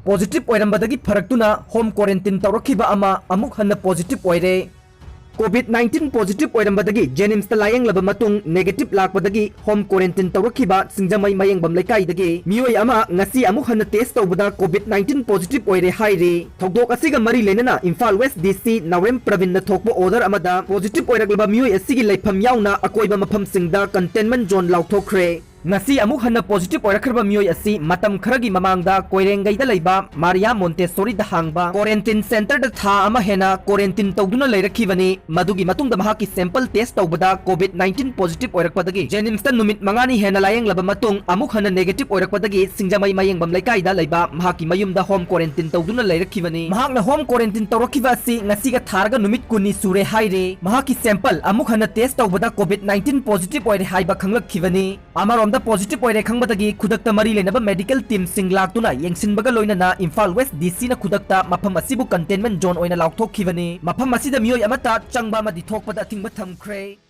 positive Oirambadagi Faraktuna home quarantine Tourakhiba Amuk Hanna positive Oire. COVID-19 positive Oirambadagi Jenims layang laba matung negative lakbadagi home quarantine Tourakhiba singjamai mayang bamlaikai dagi mioi ama ngasi Amuk Hanna test tawbada COVID-19 positive Oire hairi thokdok asiga mari lenana Imphal West DC Nawem Pravin na thokbo order amada positive oiraglaba mioi asigi laifam yauna akoiba mafam singda containment zone lauthokre. Ngasi Amuk Hanna positive oirakraba mioi asi matam kharagi mamangda Koirengai da laiba Maria Montessori da hangba quarantine center da tha ama hena quarantine tawduna lairakibani madugi matungda mahaki sample test tawbada COVID-19 positive oirakpadagi Jenims ta numit mangani hena layang laba matung Amuk Hanna negative oirakpadagi singjamai mayang bamlaikai da laiba mahaki mayumda home quarantine tawduna lairakibani mahakna home quarantine tawrakiba asi ngasiga tharga numit kuni sure haire mahaki sample Amuk Hanna test tawbada COVID-19 positive oire haiba khanglakibani amarom positive oire khangbatagi khudakta mari lenaba medical team singlaktuna yengsinbaga loinana Imphal West DC na khudakta mafam asibu containment zone oina laukthokkhibani mafam asida mioi amata changba ma dithokpada thingba thamkhre.